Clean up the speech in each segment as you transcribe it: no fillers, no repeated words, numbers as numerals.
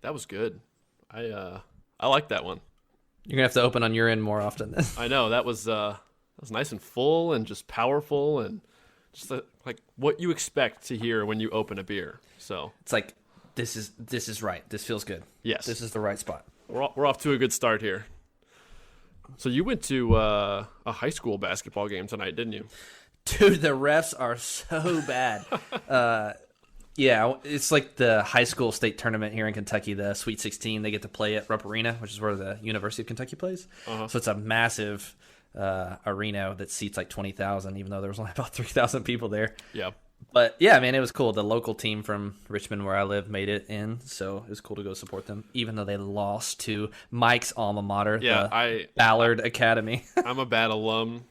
That was good. I like that one. You're gonna have to open on your end more often then. I know that was nice and full and just powerful and just like what you expect to hear when you open a beer. So It's like this is right. This feels good. yes, This is the right spot. we're off to a good start here. So you went to a high school basketball game tonight, didn't you? Dude, the refs are so bad. Yeah, it's like the high school state tournament here in Kentucky, the Sweet 16. They get to play at Rupp Arena, which is where the University of Kentucky plays. So it's a massive arena that seats like 20,000, even though there was only about 3,000 people there. Yeah. But yeah, man, it was cool. The local team from Richmond, where I live, made it in, so it was cool to go support them, even though they lost to Mike's alma mater, the Ballard Academy. I'm a bad alum.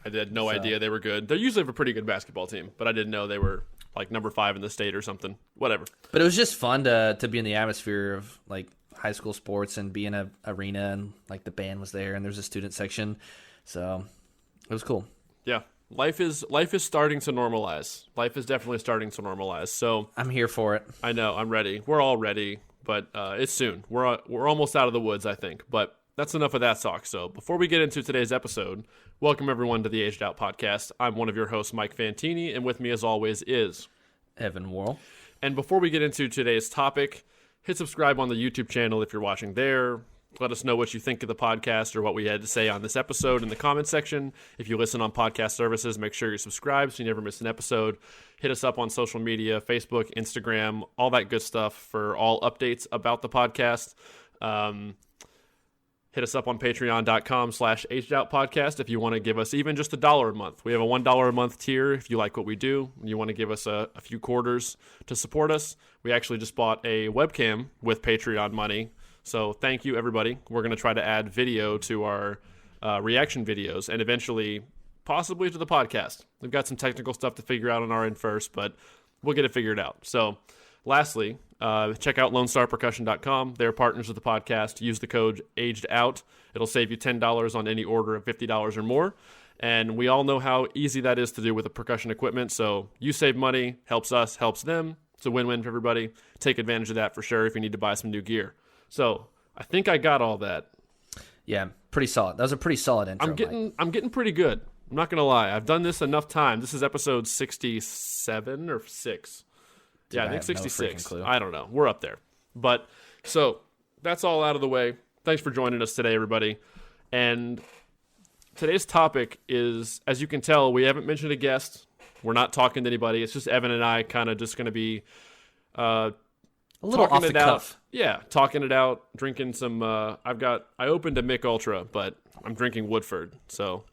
I had no idea they were good. They usually have a pretty good basketball team, but I didn't know they were like number 5 in the state or something. Whatever. But it was just fun to be in the atmosphere of like high school sports and be in an arena, and like the band was there and there's a student section, so it was cool. Yeah. Life is starting to normalize. Life is definitely starting to normalize. So I'm here for it. I know, I'm ready. We're all ready, but it's soon. We're almost out of the woods, I think. But that's enough of that talk. So before we get into today's episode, welcome everyone to the Aged Out Podcast. I'm one of your hosts, Mike Fantini, and with me as always is Evan Worrell. And before we get into today's topic, hit subscribe on the YouTube channel if you're watching there. Let us know what you think of the podcast or what we had to say on this episode in the comment section. If you listen on podcast services, make sure you're subscribed so you never miss an episode. Hit us up on social media, Facebook, Instagram, all that good stuff for all updates about the podcast. Hit us up on patreon.com/agedoutpodcast if you want to give us even just $1 a month. We have a $1 a month tier if you like what we do and you want to give us a few quarters to support us. We actually just bought a webcam with Patreon money. So thank you, everybody. We're going to try to add video to our reaction videos and eventually possibly to the podcast. We've got some technical stuff to figure out on our end first, but we'll get it figured out. So lastly, check out LoneStarPercussion.com. They're partners with the podcast. Use the code AGEDOUT. It'll save you $10 on any order of $50 or more. And we all know how easy that is to do with the percussion equipment. So you save money, helps us, helps them. It's a win-win for everybody. Take advantage of that for sure if you need to buy some new gear. So I think I got all that. Yeah, pretty solid. That was a pretty solid intro. I'm getting pretty good. I'm not going to lie. I've done this enough time. This is episode 67 or 6. Dude, I think 66. No clue. I don't know. We're up there. But so that's all out of the way. Thanks for joining us today, everybody. And today's topic is, as you can tell, we haven't mentioned a guest. We're not talking to anybody. It's just Evan and I kind of just going to be a little off the cuff. Yeah, talking it out, drinking some. I opened a Mick Ultra, but I'm drinking Woodford. So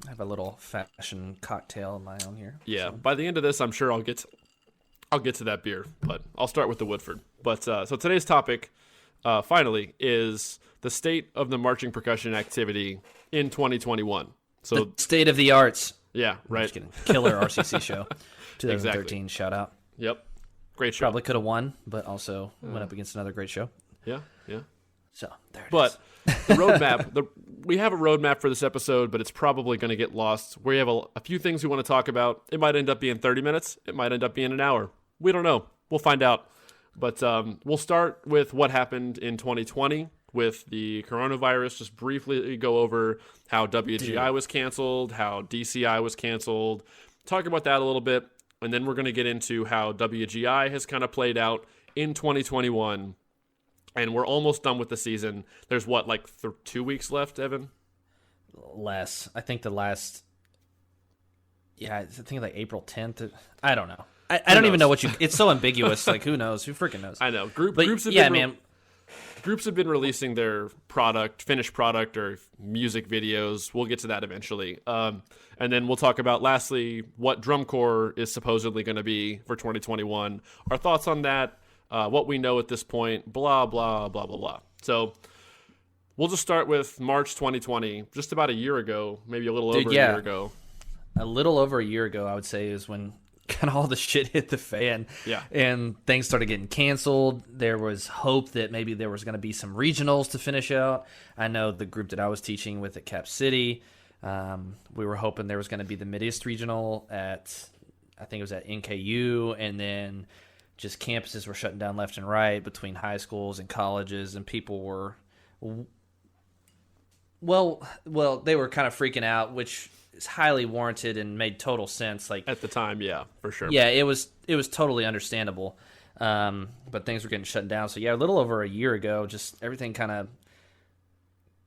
I have a little fashion cocktail of my own here. yeah, so. By the end of this, I'm sure I'll get to that beer, but I'll start with the Woodford. But so today's topic, finally, is the state of the marching percussion activity in 2021. So the state of the arts. Yeah, right. Just kidding. Killer RCC show, 2013. Exactly. Shout out. Yep, great show. Probably could have won, but also went up against another great show. Yeah. So there it is. But the roadmap, we have a roadmap for this episode, but it's probably going to get lost. We have a few things we want to talk about. It might end up being 30 minutes. It might end up being an hour. We don't know. We'll find out. But we'll start with what happened in 2020 with the coronavirus. Just briefly go over how WGI was canceled, how DCI was canceled. Talk about that a little bit. And then we're going to get into how WGI has kind of played out in 2021. And we're almost done with the season. There's what, like 2 weeks left, Evan? Less. I think the last... Yeah, I think like April 10th. I don't know. I don't even know what you... It's so ambiguous. Like, who knows? Who freaking knows? I know. Groups Groups have been releasing their finished product or music videos. We'll get to that eventually. And then we'll talk about, lastly, what drum corps is supposedly going to be for 2021. Our thoughts on that, what we know at this point, blah, blah, blah, blah, blah. So we'll just start with March 2020, just about a year ago, maybe a little over a year ago. A little over a year ago, I would say, is when kind of all the shit hit the fan. Yeah. And things started getting canceled. There was hope that maybe there was going to be some regionals to finish out. I know the group that I was teaching with at Cap City, we were hoping there was going to be the Mid-East regional at, I think it was at NKU, and then just campuses were shutting down left and right between high schools and colleges, and people were, well, they were kind of freaking out, which is highly warranted and made total sense. Like At the time, yeah, for sure. yeah, it was totally understandable. But things were getting shut down. So yeah, a little over a year ago, just everything kind of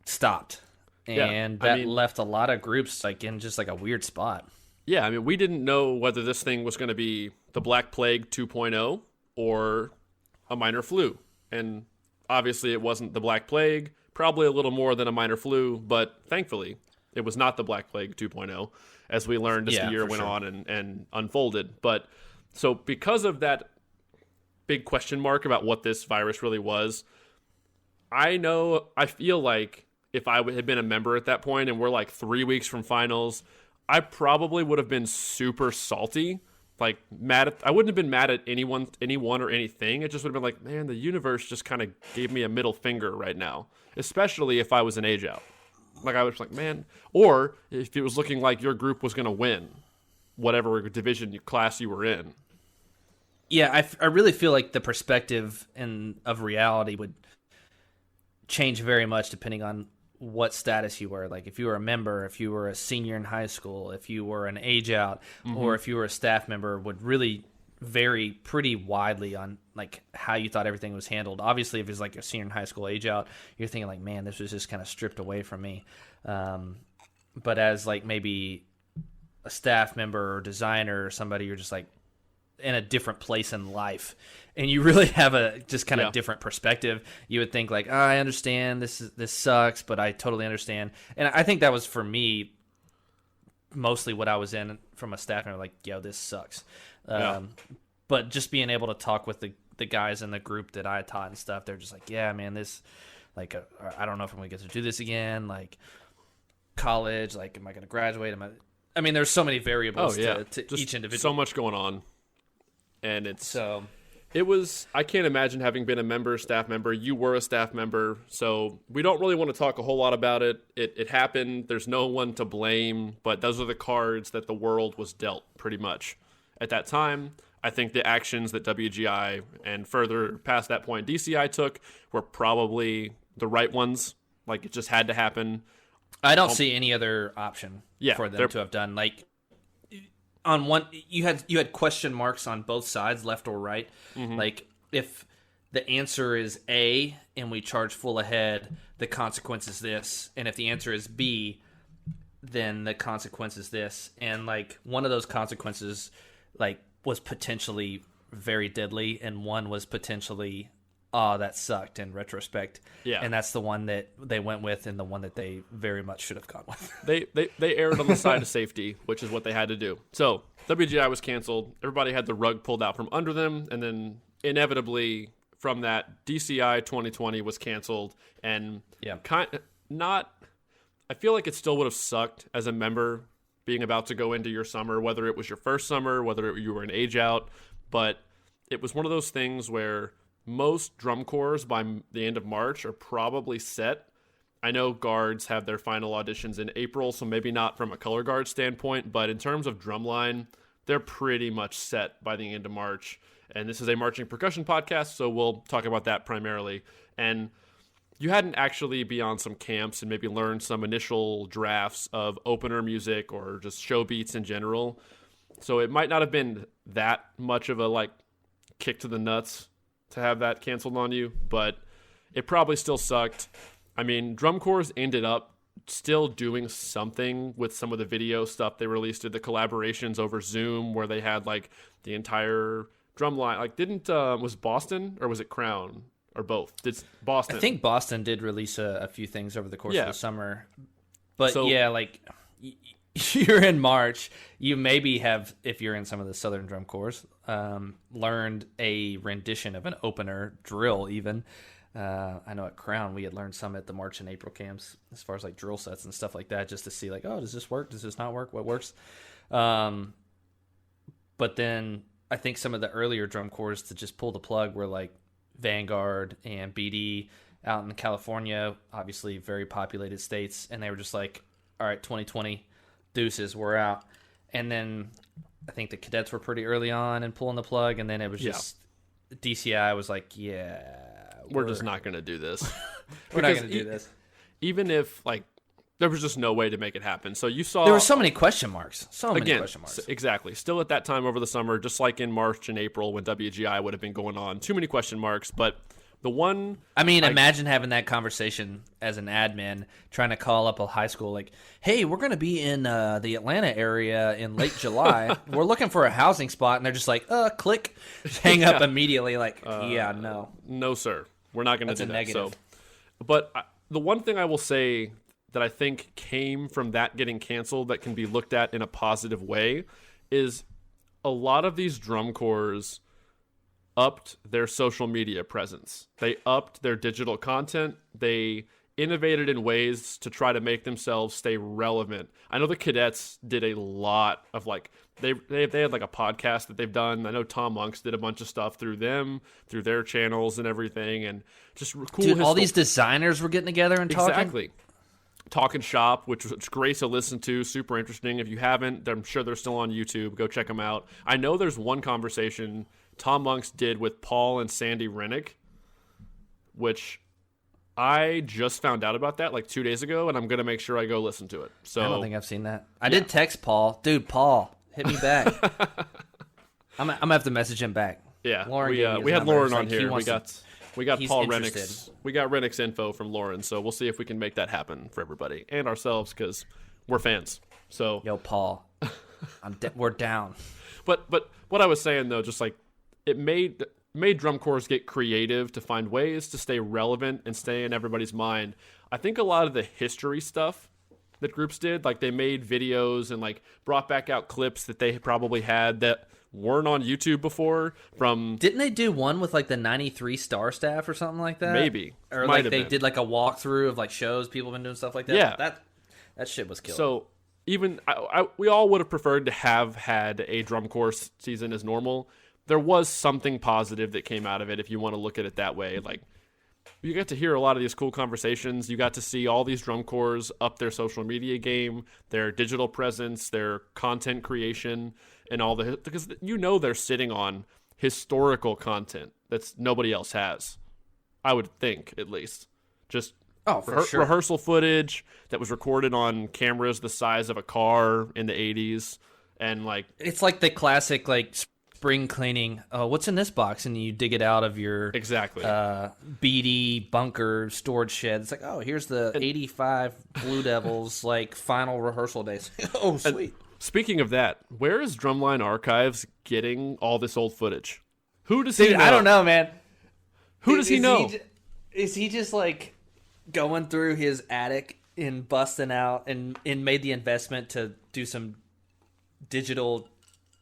stopped, and that left a lot of groups like in just like a weird spot. Yeah, I mean, we didn't know whether this thing was going to be the Black Plague 2.0 or a minor flu. And obviously it wasn't the Black Plague, probably a little more than a minor flu, but thankfully it was not the Black Plague 2.0, as we learned as the year went on and unfolded. But so because of that big question mark about what this virus really was, I feel like if I had been a member at that point and we're like 3 weeks from finals, I probably would have been super salty, like I wouldn't have been mad at anyone or anything. It just would have been like, man, the universe just kind of gave me a middle finger right now, especially if I was an age out. Like I was like, man, or if it was looking like your group was going to win whatever division class you were in. Yeah, I really feel like the perspective of reality would change very much depending on what status you were. Like if you were a member, if you were a senior in high school, if you were an age out, or if you were a staff member, would really vary pretty widely on like how you thought everything was handled. Obviously, if it's like a senior in high school age out, you're thinking like, man, this was just kind of stripped away from me. But as like maybe a staff member or designer or somebody, you're just like in a different place in life, and you really have a just kind of different perspective. You would think like, oh, I understand this sucks, but I totally understand. And I think that was for me mostly what I was in from a staff member, like, yo, this sucks. But just being able to talk with the guys in the group that I taught and stuff, they're just like, yeah, man, this, like, I don't know if I'm gonna get to do this again. Like college, like, am I gonna graduate? I mean, there's so many variables to each individual. So much going on. And I can't imagine having been a member, staff member. You were a staff member, so we don't really want to talk a whole lot about it. It happened. There's no one to blame, but those are the cards that the world was dealt pretty much. At that time, I think the actions that WGI and further past that point DCI took were probably the right ones. Like, it just had to happen. I don't see any other option for them to have done. Like, on one, you had question marks on both sides, left or right. Like, if the answer is A and we charge full ahead, the consequence is this. And if the answer is B, then the consequence is this. And like one of those consequences like was potentially very deadly, and one was potentially, oh, that sucked in retrospect. Yeah. And that's the one that they went with, and the one that they very much should have gone with. They erred on the side of safety, which is what they had to do. So WGI was canceled. Everybody had the rug pulled out from under them, and then inevitably from that, DCI 2020 was canceled. And I feel like it still would have sucked as a member being about to go into your summer, whether it was your first summer, whether you were an age out. But it was one of those things where most drum corps by the end of March are probably set. I know guards have their final auditions in April, so maybe not from a color guard standpoint, but in terms of drumline, they're pretty much set by the end of March. And this is a marching percussion podcast, so we'll talk about that primarily. And you hadn't actually be on some camps and maybe learn some initial drafts of opener music or just show beats in general. So it might not have been that much of a like kick to the nuts to have that canceled on you, but it probably still sucked. I mean, drum corps ended up still doing something with some of the video stuff they released, the collaborations over Zoom where they had like the entire drum line. Like, was Boston or was it Crown? Or both? Did Boston? I think Boston did release a few things over the course of the summer. But like you're in March, you maybe have, if you're in some of the Southern drum corps, learned a rendition of an opener drill even. I know at Crown we had learned some at the March and April camps as far as like drill sets and stuff like that, just to see like, oh, does this work? Does this not work? What works? But then I think some of the earlier drum corps to just pull the plug were like Vanguard and BD out in California, obviously very populated states, and they were just like, all right, 2020 deuces, we're out. And then I think the cadets were pretty early on and pulling the plug, and then it was just DCI was like, yeah, we're just not going to do this. we're not going to do this. Even if, like, there was just no way to make it happen. So you saw... There were so many question marks. Exactly. Still at that time over the summer, just like in March and April when WGI would have been going on. Too many question marks, but the one... I mean, imagine having that conversation as an admin, trying to call up a high school like, hey, we're going to be in the Atlanta area in late July. We're looking for a housing spot. And they're just like, click. Just hang up immediately like, no. No, sir. We're not going to do that. Negative. But the one thing I will say that I think came from that getting canceled that can be looked at in a positive way is a lot of these drum corps upped their social media presence. They upped their digital content. They innovated in ways to try to make themselves stay relevant. I know the cadets did a lot of like, they had like a podcast that they've done. I know Tom Monks did a bunch of stuff through them, through their channels and everything. And just cool. Dude, all these designers were getting together and talking. Exactly. Talking Shop, which was great to listen to, super interesting. If you haven't, I'm sure they're still on YouTube. Go check them out. I know there's one conversation Tom Monks did with Paul and Sandy Rennick, which I just found out about that like 2 days ago, and I'm going to make sure I go listen to it. So I don't think I've seen that. I did text Paul. Dude, Paul, hit me back. I'm going to have to message him back. Yeah, Lauren we had Lauren on here. We got he's Paul interested. Rennick's. We got Rennick's info from Lauren, so we'll see if we can make that happen for everybody and ourselves because we're fans. So yo, Paul, we're down. But what I was saying though, just like it made drum corps get creative to find ways to stay relevant and stay in everybody's mind. I think a lot of the history stuff that groups did, like they made videos and like brought back out clips that they probably had that weren't on YouTube before from... Didn't they do one with like the 93 Star Staff or something like that? Maybe. Or like they did like a walkthrough of like shows people have been doing stuff like that? Yeah. That shit was killer. So even we all would have preferred to have had a drum corps season as normal. There was something positive that came out of it if you want to look at it that way. Like you got to hear a lot of these cool conversations. You got to see all these drum corps up their social media game, their digital presence, their content creation, and all because they're sitting on historical content that's nobody else has. I would think, at least. Just sure. Rehearsal footage that was recorded on cameras the size of a car in the 80s, and like it's like the classic like spring cleaning. What's in this box? And you dig it out of your BD bunker storage shed. It's like, here's the 85 Blue Devils like final rehearsal days. Oh, sweet. And speaking of that, where is Drumline Archives getting all this old footage? Who does he know? I don't know, man. Who does he know? Is he just like going through his attic and busting out and made the investment to do some digital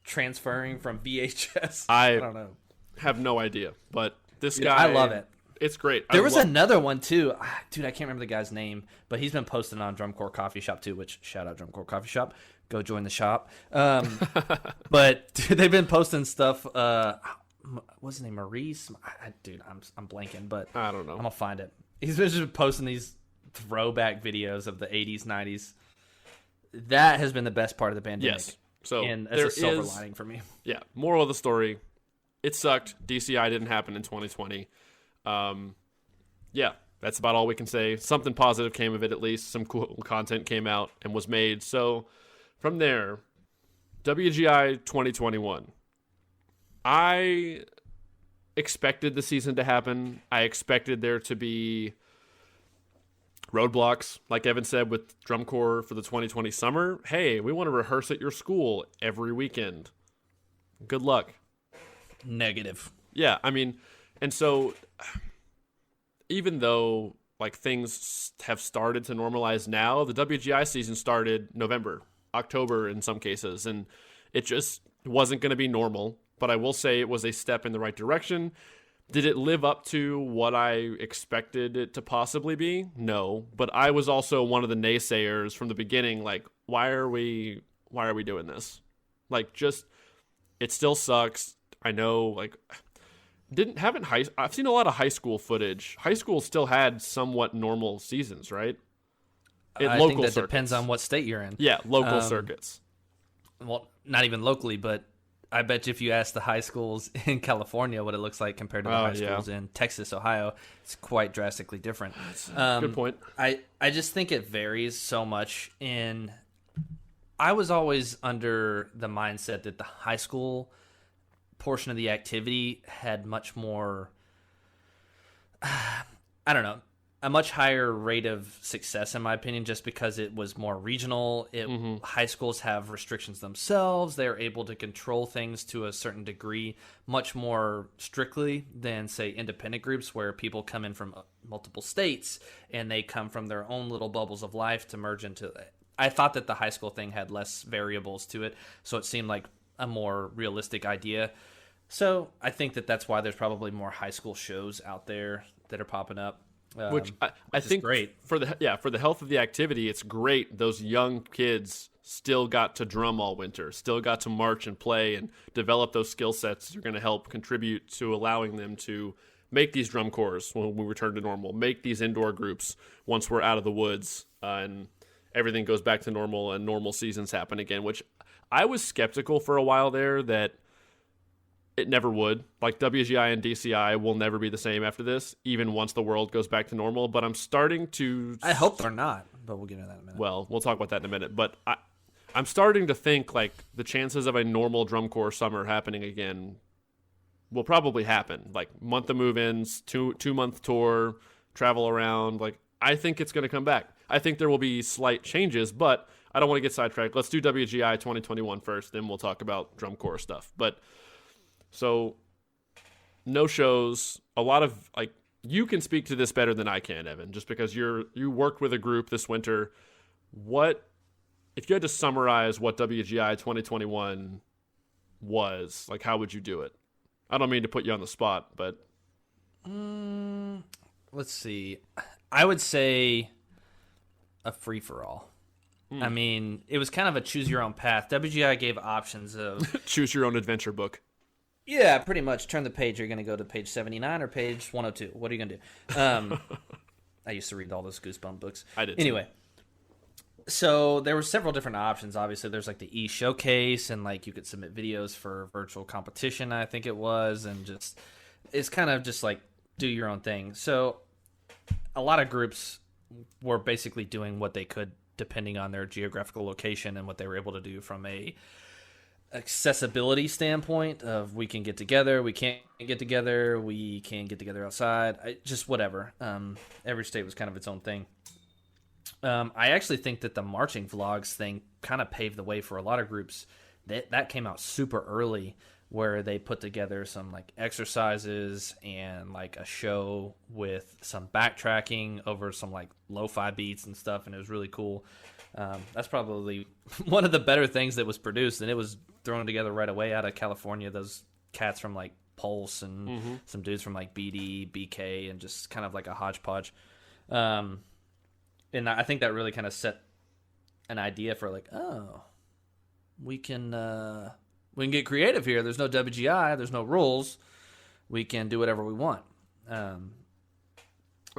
transferring from VHS? I don't know. Have no idea, but this guy, I love it. It's great. There was another one too. Dude, I can't remember the guy's name, but he's been posting on Drum Corps Coffee Shop too, which shout out Drum Corps Coffee Shop. Go join the shop. But dude, they've been posting stuff. What's his name? Maurice? Dude, I'm blanking, but I don't know. I'm gonna find it. He's been just posting these throwback videos of the 80s, 90s. That has been the best part of the pandemic. Yes. So and that's a silver lining for me. Yeah. Moral of the story: it sucked. DCI didn't happen in 2020. Yeah, that's about all we can say. Something positive came of it, at least. Some cool content came out and was made. So from there, WGI 2021. I expected the season to happen. I expected there to be roadblocks, like Evan said, with Drum Corps for the 2020 summer. Hey, we want to rehearse at your school every weekend. Good luck. Negative. Yeah, I mean, and so even though like things have started to normalize now, the WGI season started November, October in some cases, and it just wasn't going to be normal. But I will say it was a step in the right direction. Did it live up to what I expected it to possibly be? No. But I was also one of the naysayers from the beginning, like, why are we doing this? Like, just, it still sucks. I know, like, I've seen a lot of high school footage. High school still had somewhat normal seasons, right? I think that depends on what state you're in. Yeah, local circuits. Well, not even locally, but I bet you if you ask the high schools in California what it looks like compared to the high schools in Texas, Ohio, it's quite drastically different. Good point. I just think it varies so much. I was always under the mindset that the high school portion of the activity had much more, I don't know, a much higher rate of success, in my opinion, just because it was more regional. High schools have restrictions themselves. They're able to control things to a certain degree much more strictly than, say, independent groups where people come in from multiple states and they come from their own little bubbles of life to merge into it. I thought that the high school thing had less variables to it, so it seemed like a more realistic idea. So I think that that's why there's probably more high school shows out there that are popping up. Which I think great for the health of the activity, it's great. Those young kids still got to drum all winter, still got to march and play and develop those skill sets that are going to help contribute to allowing them to make these drum corps when we return to normal, make these indoor groups once we're out of the woods and everything goes back to normal and normal seasons happen again, which I was skeptical for a while there that it never would. Like WGI and DCI will never be the same after this, even once the world goes back to normal. But I'm starting to... I hope they're not, but we'll get into that in a minute. Well, we'll talk about that in a minute. But I'm starting to think like the chances of a normal drum corps summer happening again will probably happen. Like month of move-ins, 2-month tour, travel around. Like I think it's going to come back. I think there will be slight changes, but I don't want to get sidetracked. Let's do WGI 2021 first, then we'll talk about drum corps stuff. But so no shows, a lot of like you can speak to this better than I can, Evan, just because you worked with a group this winter. What if you had to summarize what WGI 2021 was, like how would you do it? I don't mean to put you on the spot, but let's see. I would say a free-for-all. I mean, it was kind of a choose-your-own-path. WGI gave options of... choose-your-own-adventure book. Yeah, pretty much. Turn the page. You're going to go to page 79 or page 102. What are you going to do? I used to read all those Goosebump books. I did. Anyway, so there were several different options. Obviously, there's like the e-showcase, and like you could submit videos for virtual competition, I think it was, and just it's kind of just like do your own thing. So a lot of groups were basically doing what they could depending on their geographical location and what they were able to do from a accessibility standpoint of we can get together, we can't get together, we can get together outside, just whatever. Every state was kind of its own thing. I actually think that the marching vlogs thing kind of paved the way for a lot of groups. That came out super early, where they put together some like exercises and like a show with some backtracking over some like lo-fi beats and stuff, and it was really cool. That's probably one of the better things that was produced, and it was thrown together right away out of California. Those cats from like Pulse and some dudes from like BD, BK, and just kind of like a hodgepodge. And I think that really kind of set an idea for like, oh, we can get creative here. There's no WGI. There's no rules. We can do whatever we want. I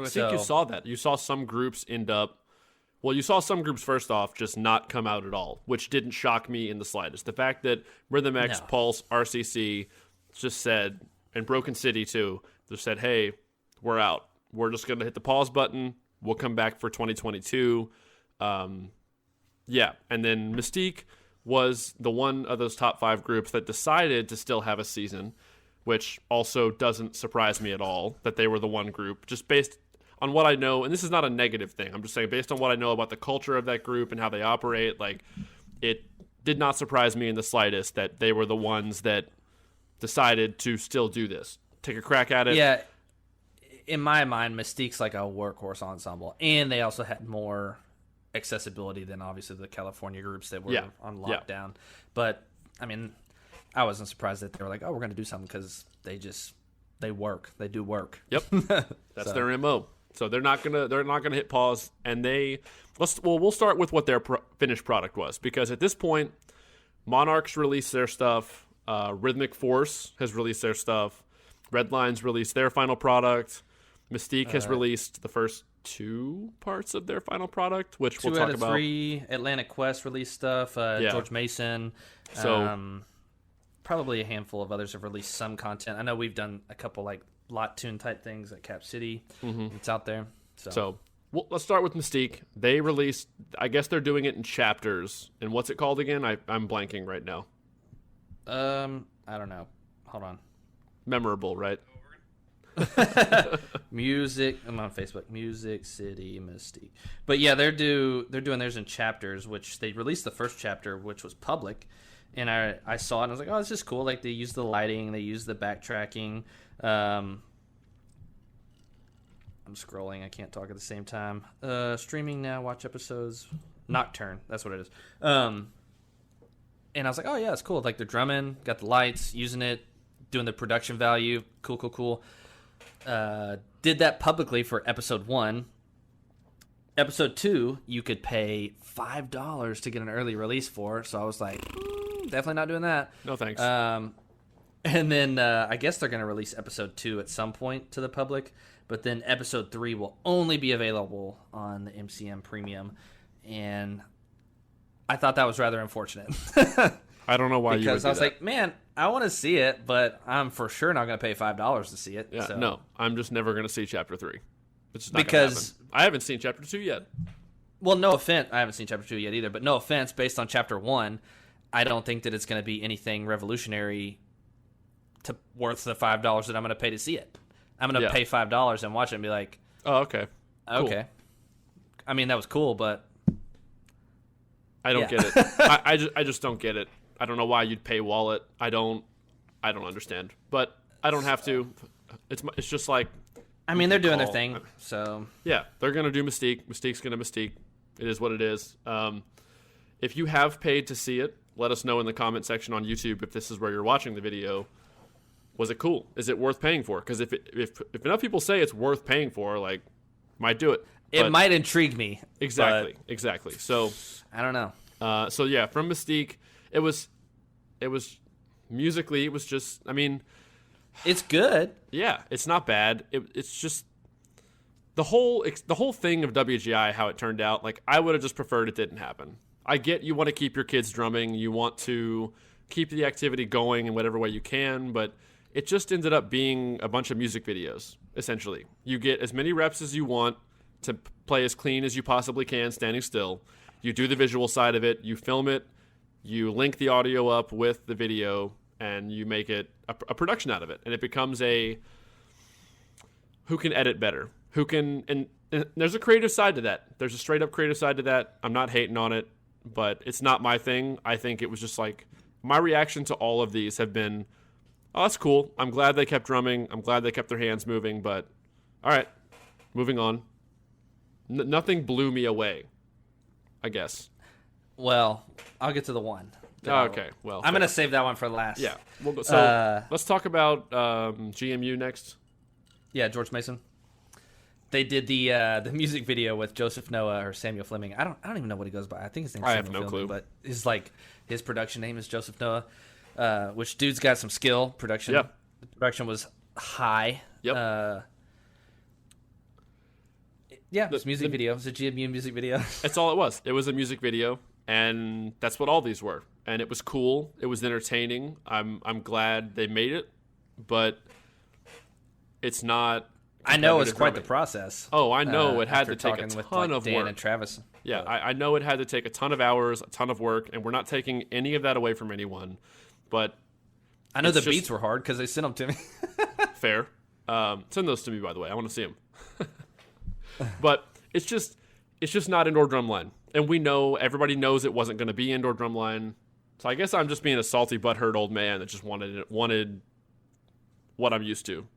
think you saw that. You saw some groups end up... Well, you saw some groups, first off, just not come out at all, which didn't shock me in the slightest. The fact that Rhythm X, Pulse, RCC just said, and Broken City too, just said, hey, we're out. We're just going to hit the pause button. We'll come back for 2022. Yeah, and then Mystique was the one of those top 5 groups that decided to still have a season, which also doesn't surprise me at all that they were the one group, just based on what I know. And this is not a negative thing. I'm just saying based on what I know about the culture of that group and how they operate, like it did not surprise me in the slightest that they were the ones that decided to still do this, take a crack at it. Yeah, in my mind, Mystique's like a workhorse ensemble, and they also had more accessibility than obviously the California groups that were on lockdown. Yeah. But I mean, I wasn't surprised that they were like, "Oh, we're going to do something," because they work. They do work. Yep, that's their MO. So they're not gonna hit pause. And we'll start with what their finished product was, because at this point, Monarchs released their stuff. Rhythmic Force has released their stuff. Redline's released their final product. Mystique has released the first 2 parts of their final product, which we'll talk about. 2 out of 3. Atlantic Quest released stuff. George Mason. So probably a handful of others have released some content. I know we've done a couple like lot tune type things at Cap City. It's out there. So well, let's start with Mystique. They released, I guess they're doing it in chapters. And what's it called again? I'm blanking right now. I don't know. Hold on. Memorable, right? Music. I'm on Facebook. Music City Mystique. But yeah, they're doing theirs in chapters, which they released the first chapter, which was public, and I saw it and I was like, oh, this is cool. Like they use the lighting, they use the backtracking. I'm scrolling. I can't talk at the same time. Streaming now. Watch episodes. Nocturne. That's what it is. And I was like, oh yeah, it's cool. Like they're drumming, got the lights, using it, doing the production value. Cool. Did that publicly for episode 1. Episode 2, you could pay $5 to get an early release for. So I was like, definitely not doing that. No thanks. And then I guess they're going to release episode 2 at some point to the public. But then episode 3 will only be available on the MCM Premium. And I thought that was rather unfortunate. I don't know why you would do Because I was that. like, man, I want to see it, but I'm for sure not going to pay $5 to see it. Yeah, so. no, I'm just never going to see chapter 3. It's just not Because- gonna happen. I haven't seen chapter 2 yet. Well, no offense. I haven't seen chapter 2 yet either, but no offense. Based on chapter 1, I don't think that it's going to be anything revolutionary to worth the $5 that I'm going to pay to see it. I'm going to pay $5 and watch it and be like, Oh, okay. Cool. okay. I mean, that was cool, but I don't Yeah. get it. I just don't get it. I don't know why you'd pay wallet. I don't understand. But I don't have to. It's just like, I mean, they're doing their call. thing. So yeah, they're going to do Mystique. Mystique's going to Mystique. It is what it is. If you have paid to see it, let us know in the comment section on YouTube if this is where you're watching the video. Was it cool? Is it worth paying for? Because if enough people say it's worth paying for, like, might do it. it But- might intrigue me. Exactly. So, I don't know. so yeah, from Mystique, it was musically, it was just, I mean, It's good. yeah, it's not bad. It's just the whole thing of WGI, how it turned out. Like, I would have just preferred it didn't happen. I get you want to keep your kids drumming, you want to keep the activity going in whatever way you can, but it just ended up being a bunch of music videos. Essentially, you get as many reps as you want to play as clean as you possibly can, standing still. You do the visual side of it, you film it, you link the audio up with the video, and you make it a production out of it. And it becomes a who can edit better, who can, and there's a creative side to that. There's a straight up creative side to that. I'm not hating on it, but it's not my thing. I think it was just like, my reaction to all of these have been, oh, that's cool. I'm glad they kept drumming. I'm glad they kept their hands moving, but all right, moving on. Nothing blew me away, I guess. Well, I'll get to the one. Oh, okay, well, I'm going to save that one for last. yeah. We'll go, so let's talk about GMU next. Yeah, George Mason. They did the music video with Joseph Noah or Samuel Fleming. I don't even know what he goes by. I think his name's I Samuel have no Fleming, clue. but his production name is Joseph Noah. Which dude's got some skill. Production. Yep. The production was high. Yep. Yeah, it's a music video. It's a GMU music video. That's all it was. It was a music video, and that's what all these were. And it was cool. It was entertaining. I'm glad they made it, but it's not. I know it's competitive quite the drumming. process. Oh, I know it had after to take a talking with, ton of Dan work. and Travis. Yeah, I know it had to take a ton of hours, a ton of work, and we're not taking any of that away from anyone. But I know it's the just- beats were hard because they sent them to me. fair. Send those to me, by the way. I want to see them. But it's just not indoor drumline, and we know everybody knows it wasn't going to be indoor drumline. So I guess I'm just being a salty, butthurt old man that just wanted what I'm used to.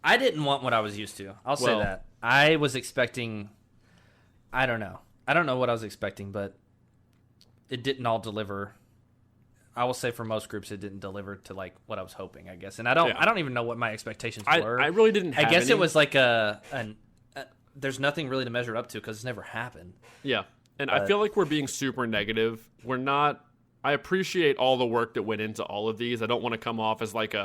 I didn't want what I was used to. I'll say Well- that. I was expecting. I don't know. I don't know what I was expecting, but it didn't all deliver. I will say for most groups, it didn't deliver to like what I was hoping. I guess, and I don't even know what my expectations were. I really didn't. Have I guess any. it was like there's nothing really to measure up to because it's never happened. Yeah. And I feel like we're being super negative. We're not. I appreciate all the work that went into all of these. I don't want to come off as like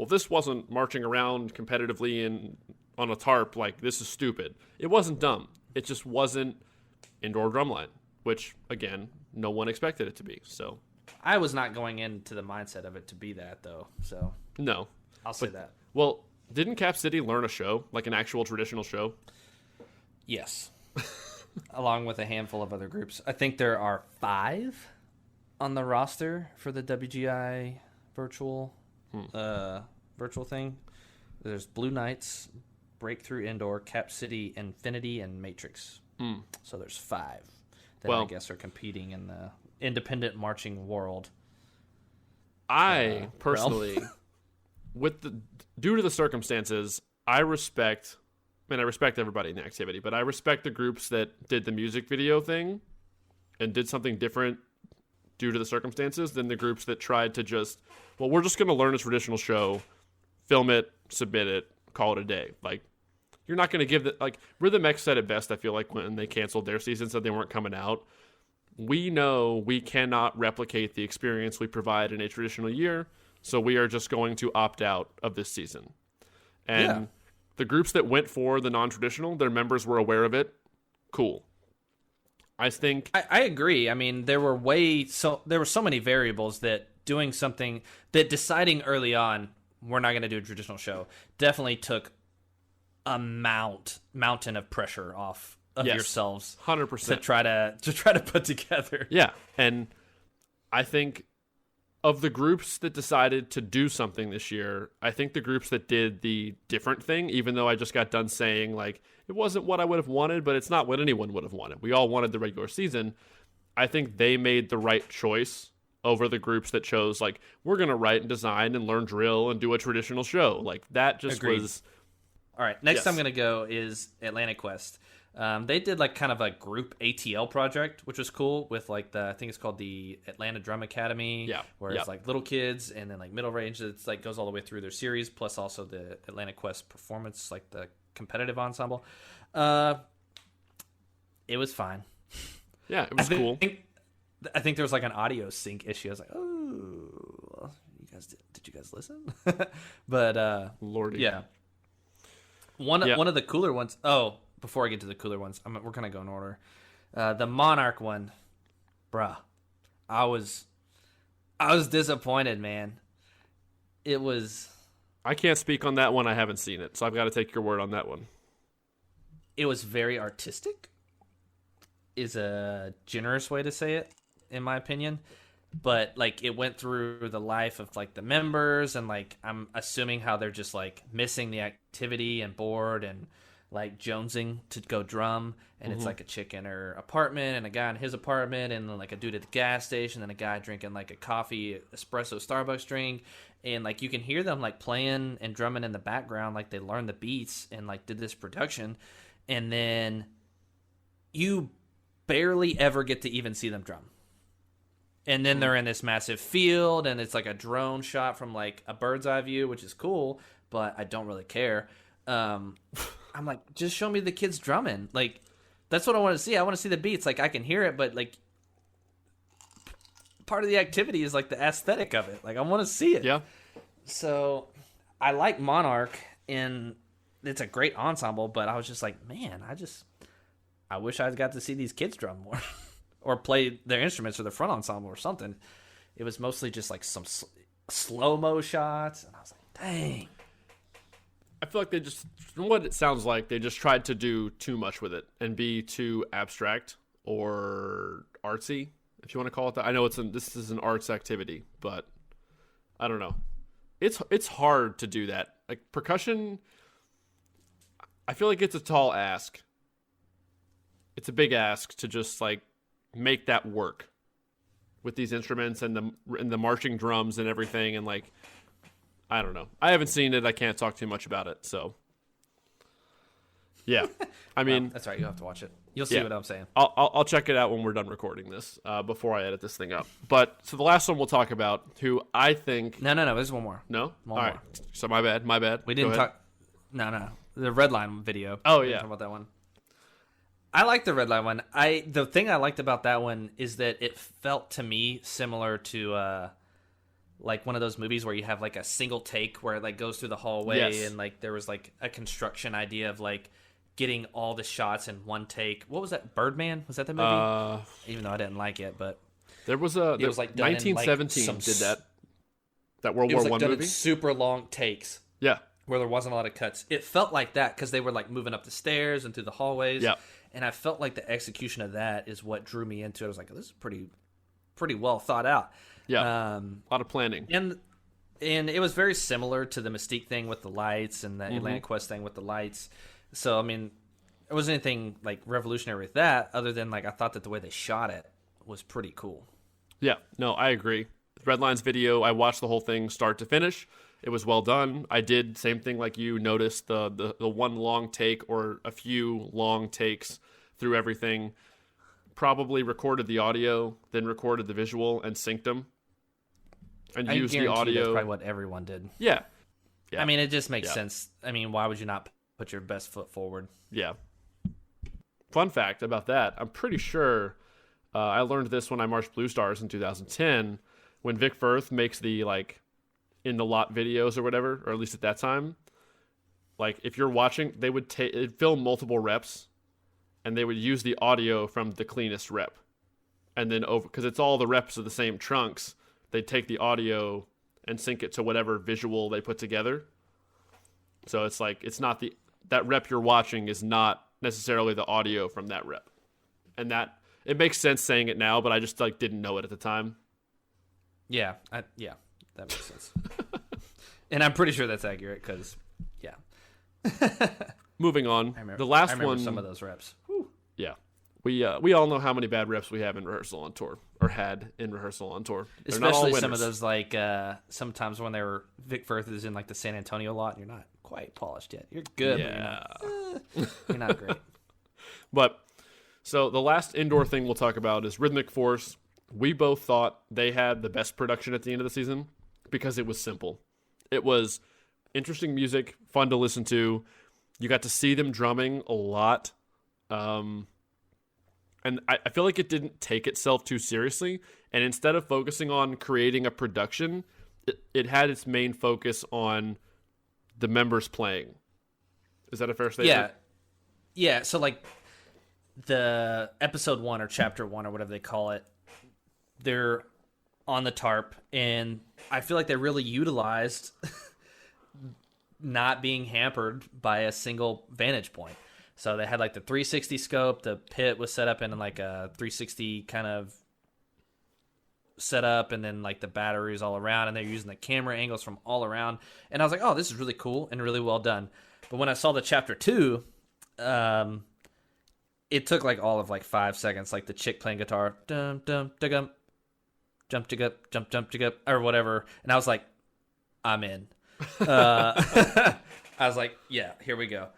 this wasn't marching around competitively and on a tarp. Like, this is stupid. It wasn't dumb. It just wasn't indoor drumline, which, again, no one expected it to be. So I was not going into the mindset of it to be that though. So No. I'll say that. Well, didn't Cap City learn a show, like an actual traditional show? Yes. Along with a handful of other groups. I think there are 5 on the roster for the WGI virtual virtual thing. There's Blue Knights, Breakthrough Indoor, Cap City, Infinity, and Matrix. So there's 5 that I guess are competing in the independent marching world. I personally, due to the circumstances, I respect everybody in the activity, but I respect the groups that did the music video thing and did something different due to the circumstances than the groups that tried to just, well, we're just going to learn a traditional show, film it, submit it, call it a day. Like, you're not going to give Rhythm X said it best, I feel like, when they canceled their season, said they weren't coming out. We know we cannot replicate the experience we provide in a traditional year, so we are just going to opt out of this season. And the groups that went for the non-traditional, their members were aware of it. Cool. I think I agree. I mean, there were so many variables that deciding early on we're not going to do a traditional show definitely took a mountain of pressure off of yourselves 100% to try to put together. Yeah, and I think of the groups that decided to do something this year, I think the groups that did the different thing, even though I just got done saying, like, it wasn't what I would have wanted, but it's not what anyone would have wanted. We all wanted the regular season. I think they made the right choice over the groups that chose, like, we're going to write and design and learn drill and do a traditional show. Like, that just was... All right, next I'm going to go is Atlantic Quest. They did like kind of a group ATL project, which was cool with like I think it's called the Atlanta Drum Academy, where it's like little kids and then like middle range. It's like goes all the way through their series, plus also the Atlantic Quest performance, like the competitive ensemble. It was fine. Yeah, it was cool. I think there was like an audio sync issue. I was like, oh, did you guys listen? But Lordy, yeah. One of the cooler ones. Oh. Before I get to the cooler ones, we're going to go in order. The Monarch one, bruh, I was disappointed, man. It was... I can't speak on that one. I haven't seen it, so I've got to take your word on that one. It was very artistic, is a generous way to say it, in my opinion. But, like, it went through the life of, like, the members, and, like, I'm assuming how they're just, like, missing the activity and bored and... like jonesing to go drum, and it's like a chick in her apartment and a guy in his apartment and then like a dude at the gas station and a guy drinking like a coffee espresso Starbucks drink, and like you can hear them like playing and drumming in the background, like they learned the beats and like did this production, and then you barely ever get to even see them drum. And then they're in this massive field and it's like a drone shot from like a bird's eye view, which is cool, but I don't really care. I'm like, just show me the kids drumming. Like, that's what I want to see. I want to see the beats. Like, I can hear it, but, like, part of the activity is, like, the aesthetic of it. Like, I want to see it. Yeah. So, I like Monarch, and it's a great ensemble, but I was just like, man, I wish I got to see these kids drum more. Or play their instruments or their front ensemble or something. It was mostly just, like, some slow-mo shots, and I was like, dang. I feel like they just, from what it sounds like, they just tried to do too much with it and be too abstract or artsy, if you want to call it that. I know this is an arts activity, but I don't know. It's hard to do that. Like percussion, I feel like it's a tall ask. It's a big ask to just like make that work with these instruments and the marching drums and everything, and like. I don't know. I haven't seen it. I can't talk too much about it. So, yeah. I mean, that's right. You'll have to watch it. You'll see what I'm saying. I'll check it out when we're done recording this before I edit this thing up. But so the last one we'll talk about, who I think. No. There's one more. No. One All more. right. So my bad. We didn't talk. No. The Red Line video. Oh we yeah. Talk about that one. I like the Red Line one. The thing I liked about that one is that it felt to me similar to. Like one of those movies where you have like a single take where it like goes through the hallway and like there was like a construction idea of like getting all the shots in one take. What was that? Birdman? Was that the movie? Even though I didn't like it, but There was It was like done in, like, 1917 some did that World It was War like One done in movie. super long takes Yeah, where there wasn't a lot of cuts. It felt like that because they were like moving up the stairs and through the hallways. yeah, And I felt like the execution of that is what drew me into it. I was like, this is pretty well thought out. yeah. A lot of planning. And it was very similar to the Mystique thing with the lights and the Atlantic Quest thing with the lights. So, I mean, it wasn't anything like revolutionary with that other than like I thought that the way they shot it was pretty cool. Yeah, no, I agree. Redline's video, I watched the whole thing start to finish. It was well done. I did same thing like you, noticed the one long take or a few long takes through everything. Probably recorded the audio, then recorded the visual and synced them. And I used the guarantee audio. that's probably what everyone did. Yeah. I mean, it just makes sense. I mean, why would you not put your best foot forward? Yeah. Fun fact about that, I'm pretty sure I learned this when I marched Blue Stars in 2010, when Vic Firth makes the, like, in the lot videos or whatever, or at least at that time. Like, if you're watching, they would film multiple reps, and they would use the audio from the cleanest rep. And then over, because it's all the reps of the same trunks, they'd take the audio and sync it to whatever visual they put together. So it's like, it's not that rep you're watching is not necessarily the audio from that rep. And that, it makes sense saying it now, but I just like didn't know it at the time. Yeah, that makes sense. And I'm pretty sure that's accurate because, yeah. Moving on, the I last remember one. some of those reps. Whew. Yeah, we all know how many bad reps we have in rehearsal on tour, or had in rehearsal on tour. They're not all Especially some of winners. those, like, sometimes when they were, Vic Firth is in, like, the San Antonio lot, and you're not quite polished yet. You're good, Yeah. but you're not great. But, so the last indoor thing we'll talk about is Rhythmic Force. We both thought they had the best production at the end of the season because it was simple. It was interesting music, fun to listen to. You got to see them drumming a lot. And I feel like it didn't take itself too seriously. And instead of focusing on creating a production, it had its main focus on the members playing. Is that a fair statement? Yeah, so, like, the episode 1 or chapter 1 or whatever they call it, they're on the tarp, and I feel like they really utilized not being hampered by a single vantage point. So they had like the 360 scope, the pit was set up in like a 360 kind of setup, and then like the batteries all around, and they're using the camera angles from all around. And I was like, oh, this is really cool and really well done. But when I saw the chapter 2, it took like all of like 5 seconds, like the chick playing guitar, dum dum dum, jump to up, jump to up, or whatever. And I was like, I'm in. I was like, yeah, here we go.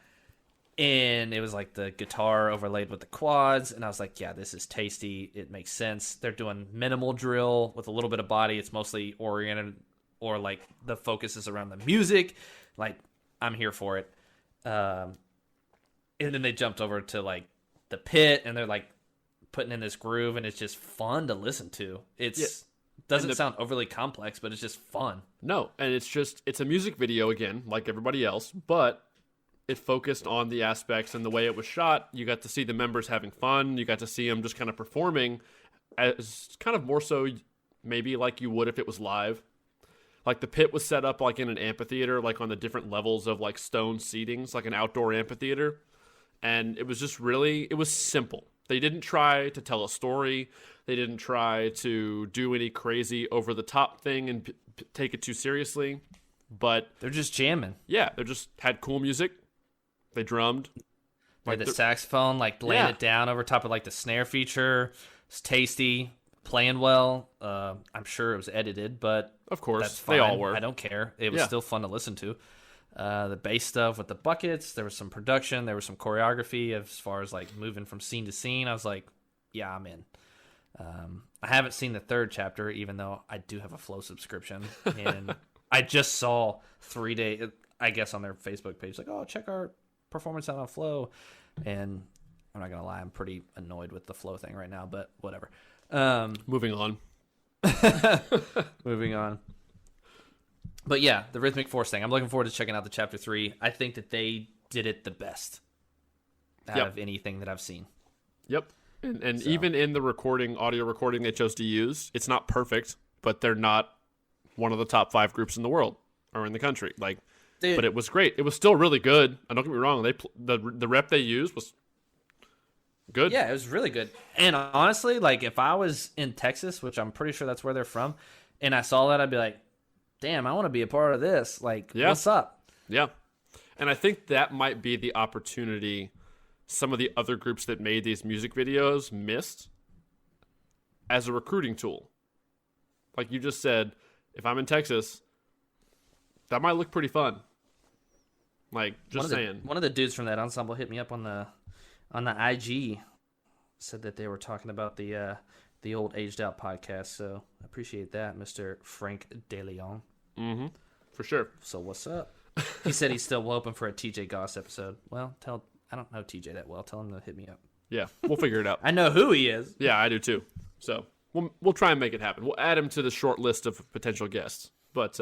And it was like the guitar overlaid with the quads, and I was like, yeah, this is tasty. It makes sense. They're doing minimal drill with a little bit of body. It's mostly oriented, or like the focus is around the music. Like, I'm here for it. And then they jumped over to like the pit, and they're like putting in this groove, and it's just fun to listen to. Doesn't sound overly complex, but it's just fun. No, and it's a music video again, like everybody else, but it focused on the aspects and the way it was shot. You got to see the members having fun. You got to see them just kind of performing as kind of more so maybe like you would if it was live. Like the pit was set up like in an amphitheater, like on the different levels of like stone seatings, like an outdoor amphitheater. And it was just it was simple. They didn't try to tell a story. They didn't try to do any crazy over-the-top thing and take it too seriously. But they're just jamming. Yeah, they just had cool music. They drummed. Like the saxophone, like laying it down over top of like the snare feature. It's tasty, playing well. I'm sure it was edited, but of course, that's fine. They all were. I don't care. It was still fun to listen to. The bass stuff with the buckets, there was some production, there was some choreography as far as like moving from scene to scene. I was like, yeah, I'm in. I haven't seen the third chapter, even though I do have a Flow subscription, and I just saw 3 days, I guess, on their Facebook page, like, oh, check our performance out on Flow. And I'm not gonna lie, I'm pretty annoyed with the Flow thing right now, but whatever. Moving on. Moving on. But yeah, the Rhythmic Force thing. I'm looking forward to checking out the chapter 3. I think that they did it the best out of anything that I've seen. Yep. And even in the audio recording they chose to use, it's not perfect, but they're not one of the top 5 groups in the world or in the country. Like, dude. But it was great. It was still really good. And don't get me wrong, the rep they used was good. Yeah, it was really good. And honestly, like if I was in Texas, which I'm pretty sure that's where they're from, and I saw that, I'd be like, damn, I want to be a part of this. Like, what's up? Yeah. And I think that might be the opportunity some of the other groups that made these music videos missed as a recruiting tool. Like you just said, if I'm in Texas, that might look pretty fun. Like, just saying. One of the dudes from that ensemble hit me up on the IG, said that they were talking about the old Aged Out podcast. So I appreciate that, Mr. Frank DeLeon. Mm-hmm. For sure. So what's up? He said he's still hoping for a TJ Goss episode. Well, I don't know TJ that well. Tell him to hit me up. Yeah, we'll figure it out. I know who he is. Yeah, I do too. So we'll try and make it happen. We'll add him to the short list of potential guests. But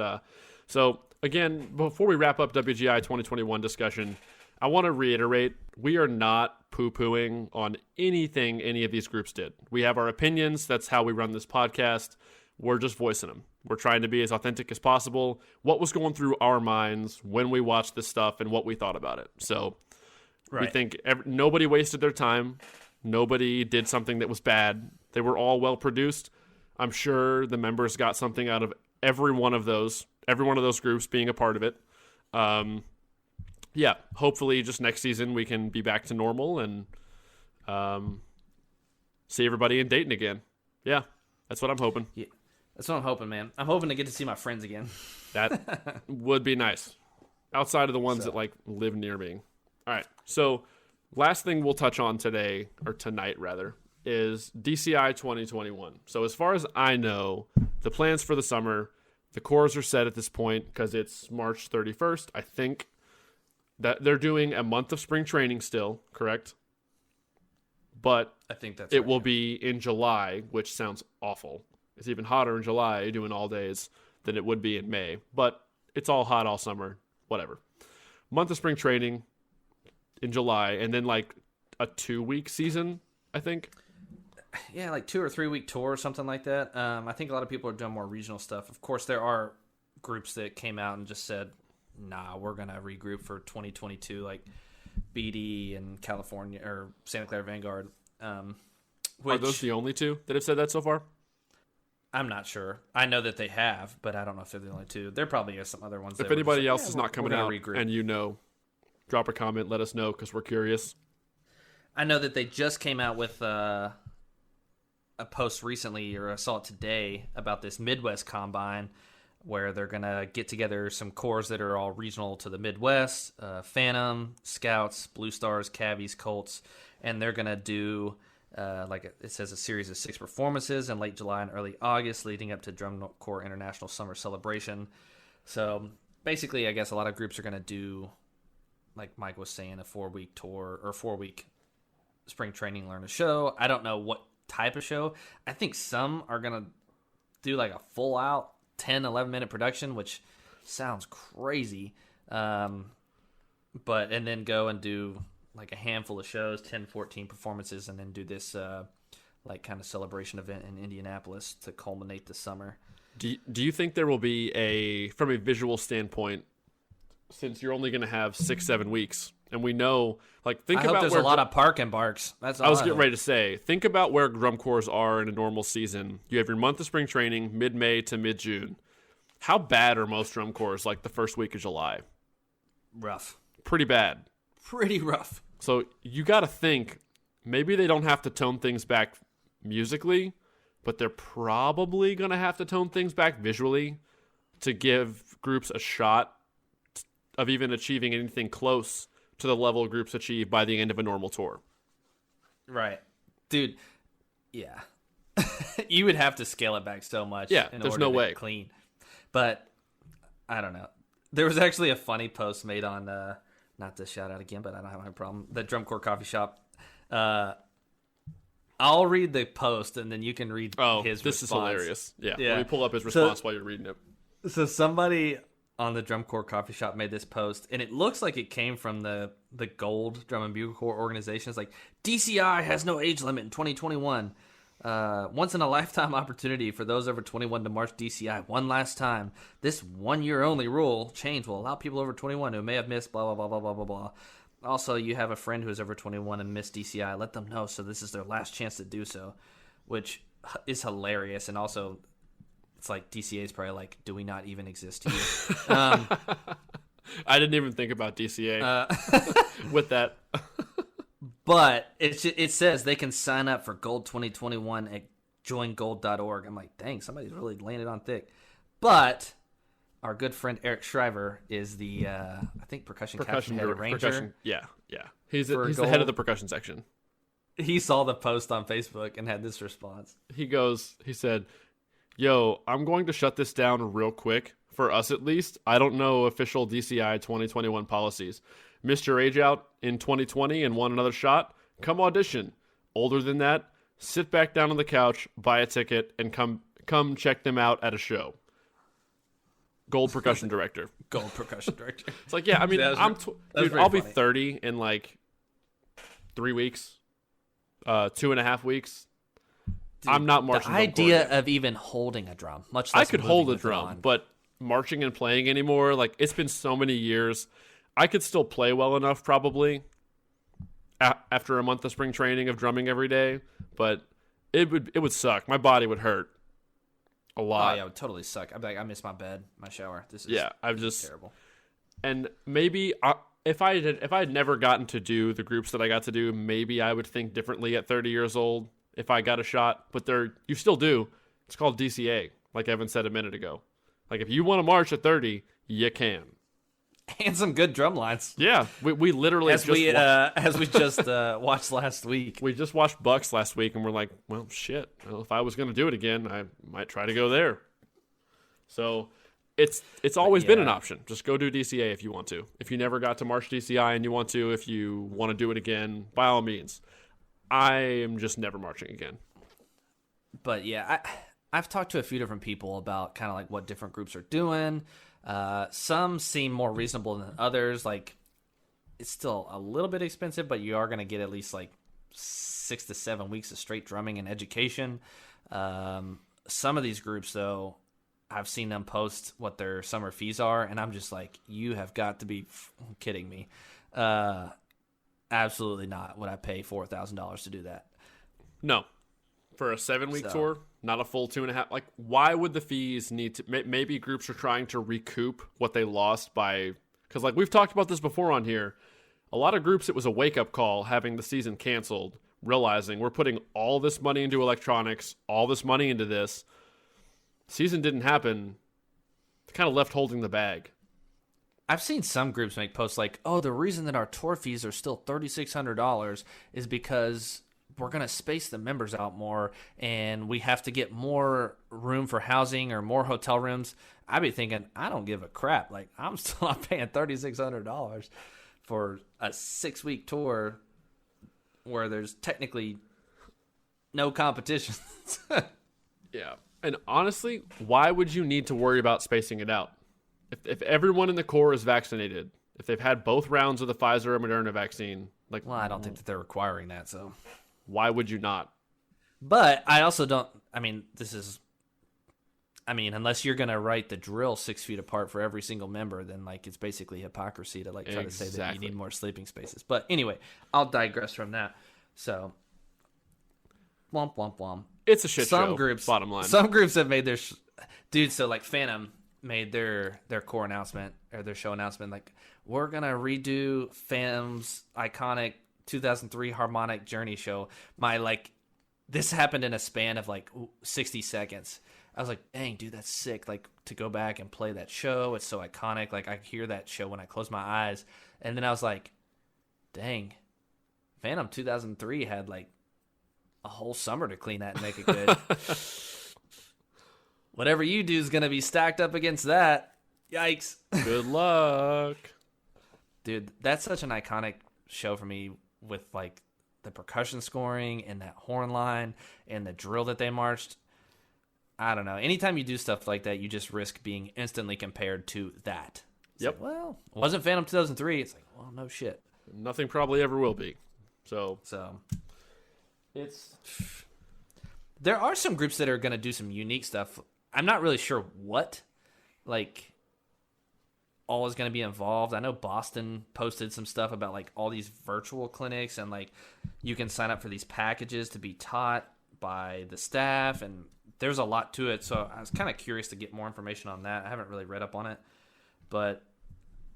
so again, before we wrap up WGI 2021 discussion, I want to reiterate, we are not poo-pooing on anything any of these groups did. We have our opinions. That's how we run this podcast. We're just voicing them. We're trying to be as authentic as possible. What was going through our minds when we watched this stuff and what we thought about it. So we think nobody wasted their time. Nobody did something that was bad. They were all well produced. I'm sure the members got something out of every one of those groups being a part of it. Yeah, hopefully just next season we can be back to normal and see everybody in Dayton again. Yeah, that's what I'm hoping. Yeah, that's what I'm hoping, man. I'm hoping to get to see my friends again. That would be nice. Outside of the ones that like live near me. All right, so last thing we'll touch on today, or tonight rather, is DCI 2021. So as far as I know, the plans for the summer, the cores are set at this point because it's March 31st, I think. That they're doing a month of spring training still, correct? But I think that's it will be in July, which sounds awful. It's even hotter in July doing all days than it would be in May. But it's all hot all summer, whatever. Month of spring training in July, and then like a 2-week season, I think. Yeah, like 2 or 3 week tour or something like that. I think a lot of people are doing more regional stuff. Of course, there are groups that came out and just said, nah, we're going to regroup for 2022, like BD and California, or Santa Clara Vanguard. Are those the only two that have said that so far? I'm not sure. I know that they have, but I don't know if they're the only two. There probably are some other ones. If anybody else is not coming out regroup. And you know, drop a comment, let us know, because we're curious. I know that they just came out with a post recently, or I saw it today, about this Midwest Combine, where they're going to get together some cores that are all regional to the Midwest, Phantom, Scouts, Blue Stars, Cavies, Colts, and they're going to do, it says, a series of 6 performances in late July and early August, leading up to Drum Corps International Summer Celebration. So basically, I guess a lot of groups are going to do, like Mike was saying, a 4-week tour, or 4-week spring training, learn a show. I don't know what type of show. I think some are going to do like a full out 10, 11-minute production, which sounds crazy. And then go and do like a handful of shows, 10, 14 performances, and then do this kind of celebration event in Indianapolis to culminate the summer. Do you think there will be from a visual standpoint, since you're only going to have 6-7 weeks, and we know, like, think about there's a lot of park and barks. That's all I was getting ready to say. Think about where drum corps are in a normal season. You have your month of spring training, mid-May to mid-June. How bad are most drum corps like the first week of July? Rough. Pretty bad. Pretty rough. So you got to think, maybe they don't have to tone things back musically, but they're probably going to have to tone things back visually to give groups a shot of even achieving anything close to the level groups achieve by the end of a normal tour. Right. Dude, yeah. You would have to scale it back so much. Yeah, there's no way. Clean. But, I don't know. There was actually a funny post made on, not to shout out again, but I don't have a problem, the Drum Corps Coffee Shop. I'll read the post, and then you can read his response. This is hilarious. Yeah, let me pull up his response while you're reading it. So somebody on the Drum Corps Coffee Shop made this post, and it looks like it came from the Gold Drum and Bugle Corps organization. It's like, DCI has no age limit in 2021. Once in a lifetime opportunity for those over 21 to march DCI one last time. This 1 year only rule change will allow people over 21 who may have missed blah, blah, blah, blah, blah, blah, blah. Also, you have a friend who is over 21 and missed DCI. Let them know so this is their last chance to do so, which is hilarious. And also, it's like DCA is probably like, do we not even exist here? I didn't even think about DCA with that. But it says they can sign up for Gold 2021 at joingold.org. I'm like, dang, somebody's really landed on thick. But our good friend Eric Shriver is the, I think, percussion captain head arranger. Yeah. He's the head of the percussion section. He saw the post on Facebook and had this response. He said, yo, I'm going to shut this down real quick. For us, at least. I don't know official DCI 2021 policies. Missed your age out in 2020 and want another shot? Come audition. Older than that? Sit back down on the couch, buy a ticket, and come check them out at a show. Gold percussion director. Gold percussion director. It's like, yeah, I mean, I'll be 30 in like 3 weeks, 2.5 weeks. Dude, I'm not marching. The idea of even holding a drum, much less I could hold a drum, but marching and playing anymore, like, it's been so many years. I could still play well enough probably after a month of spring training of drumming every day, but it would suck. My body would hurt a lot. Oh, yeah, it would totally suck. I'd be like, I miss my bed, my shower. This is terrible. And maybe if I had never gotten to do the groups that I got to do, maybe I would think differently at 30 years old if I got a shot. But you still do. It's called DCA, like Evan said a minute ago. Like, if you want to march at 30, you can. And some good drum lines. Yeah, we literally as we just watched last week. We just watched Bucks last week, and we're like, well, shit. Well, if I was going to do it again, I might try to go there. So it's always been an option. Just go do DCA if you want to. If you never got to march DCI and you want to, if you want to do it again, by all means. I am just never marching again. But yeah, I've talked to a few different people about kind of like what different groups are doing. Some seem more reasonable than others. Like, it's still a little bit expensive, but you are going to get at least like 6 to 7 weeks of straight drumming and education. Some of these groups, though, I've seen them post what their summer fees are, and I'm just like, you have got to be kidding me. Absolutely not would I pay $4,000 to do that. No. For a 7-week tour, not a full 2.5. Like, why would the fees need to? Maybe groups are trying to recoup what they lost by, because like we've talked about this before on here. A lot of groups, it was a wake up call having the season canceled, realizing we're putting all this money into electronics, all this money into this. Season didn't happen. Kind of left holding the bag. I've seen some groups make posts like, "Oh, the reason that our tour fees are still $3,600 is because we're going to space the members out more and we have to get more room for housing or more hotel rooms." I'd be thinking, I don't give a crap. Like, I'm still not paying $3,600 for a 6-week tour where there's technically no competition. Yeah. And honestly, why would you need to worry about spacing it out? If everyone in the Corps is vaccinated, if they've had both rounds of the Pfizer or Moderna vaccine, like, well, I don't think that they're requiring that, so why would you not? But I also don't, unless you're going to write the drill 6 feet apart for every single member, then like it's basically hypocrisy to like try to say that you need more sleeping spaces. But anyway, I'll digress from that. So, womp, womp, womp. It's a shit show, bottom line. Some groups have made their, dude, so like Phantom made their core announcement, or their show announcement, like, we're going to redo Phantom's iconic 2003 harmonic journey show. This happened in a span of like 60 seconds. I was like, dang, dude, that's sick. Like, to go back and play that show, it's so iconic. Like, I hear that show when I close my eyes. And then I was like, dang, Phantom 2003 had like a whole summer to clean that and make it good. Whatever you do is going to be stacked up against that. Yikes. Good luck. Dude, that's such an iconic show for me, with like the percussion scoring and that horn line and the drill that they marched. I don't know. Anytime you do stuff like that, you just risk being instantly compared to that. It's Yep. like, well, it wasn't Phantom 2003. It's like, well, no shit. Nothing probably ever will be. So it's there are some groups that are going to do some unique stuff. I'm not really sure what, like, all is going to be involved. I know Boston posted some stuff about like all these virtual clinics and like you can sign up for these packages to be taught by the staff, and there's a lot to it. So I was kind of curious to get more information on that. I haven't really read up on it, but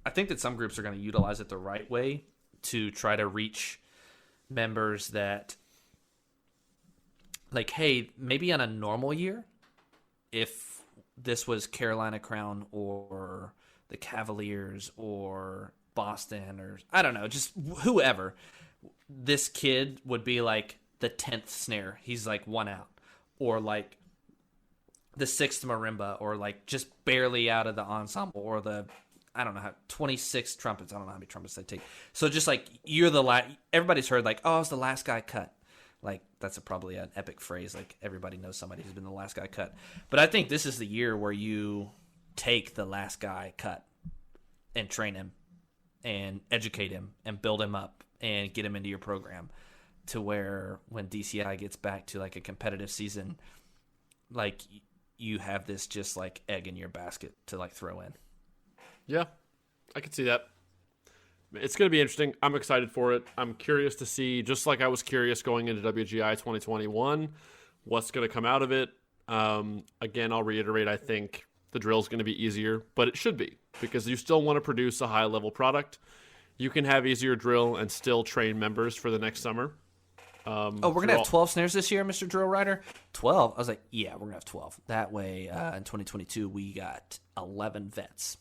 I think that some groups are going to utilize it the right way to try to reach members that, like, hey, maybe on a normal year, if this was Carolina Crown or the Cavaliers or Boston or I don't know, just whoever, this kid would be like the 10th snare. He's like one out, or like the 6th marimba, or like just barely out of the ensemble, or the, I don't know, how 26 trumpets. I don't know how many trumpets they take. So just like you're the last, everybody's heard like, oh, it's the last guy cut. Like that's probably an epic phrase. Like everybody knows somebody who's been the last guy cut. But I think this is the year where you take the last guy cut and train him and educate him and build him up and get him into your program to where when DCI gets back to like a competitive season, like you have this just like egg in your basket to like throw in. Yeah, I can see that. It's going to be interesting. I'm excited for it. I'm curious to see, just like I was curious going into WGI 2021, what's going to come out of it. Again, I'll reiterate, I think the drill is going to be easier, but it should be, because you still want to produce a high-level product. You can have easier drill and still train members for the next summer. We're going to have 12 snares this year, Mr. Drill Rider? 12? I was like, yeah, we're going to have 12. That way, in 2022, we got 11 vets.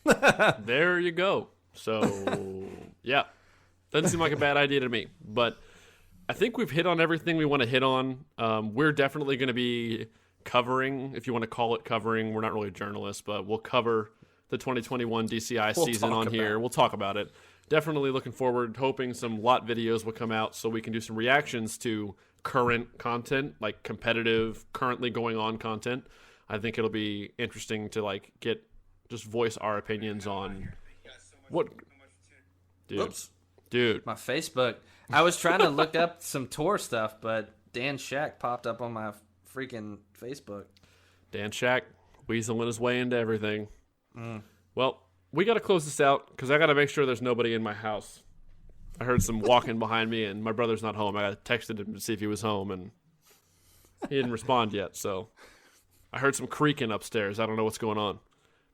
There you go. So, yeah. Doesn't seem like a bad idea to me. But I think we've hit on everything we want to hit on. We're definitely going to be covering, if you want to call it covering. We're not really journalists, but we'll cover the 2021 DCI season on here. We'll talk about it. Definitely looking forward, hoping some lot videos will come out so we can do some reactions to current content, like competitive, currently going on content. I think it'll be interesting to like get, just voice our opinions on what. Dude. My Facebook. I was trying to look up some tour stuff, but Dan Shack popped up on my freaking Facebook. Dan Shack weaseling his way into everything. Well, we got to close this out because I got to make sure there's nobody in my house. I heard some walking behind me, and my brother's not home. I texted him to see if he was home, and he didn't respond yet. So I heard some creaking upstairs. I don't know what's going on.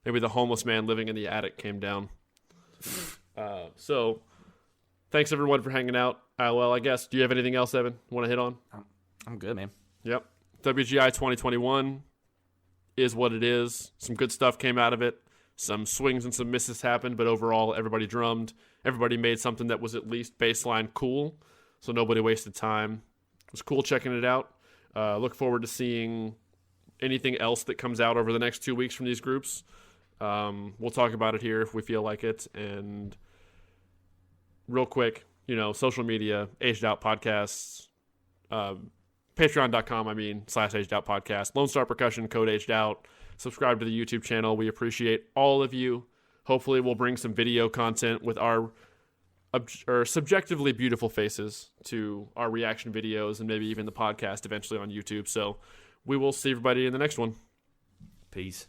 Maybe the homeless man living in the attic came down. So thanks, everyone, for hanging out. Well, I guess, do you have anything else, Evan, you want to hit on? I'm good, man. Yep. WGI 2021 is what it is. Some good stuff came out of it. Some swings and some misses happened, but overall, everybody drummed. Everybody made something that was at least baseline cool, so nobody wasted time. It was cool checking it out. Look forward to seeing anything else that comes out over the next 2 weeks from these groups. We'll talk about it here if we feel like it. And real quick, social media, Aged Out Podcasts, patreon.com, /Aged Out Podcast, Lone Star Percussion, code Aged Out. Subscribe to the YouTube channel. We appreciate all of you. Hopefully we'll bring some video content with our subjectively beautiful faces to our reaction videos and maybe even the podcast eventually on YouTube. So we will see everybody in the next one. Peace.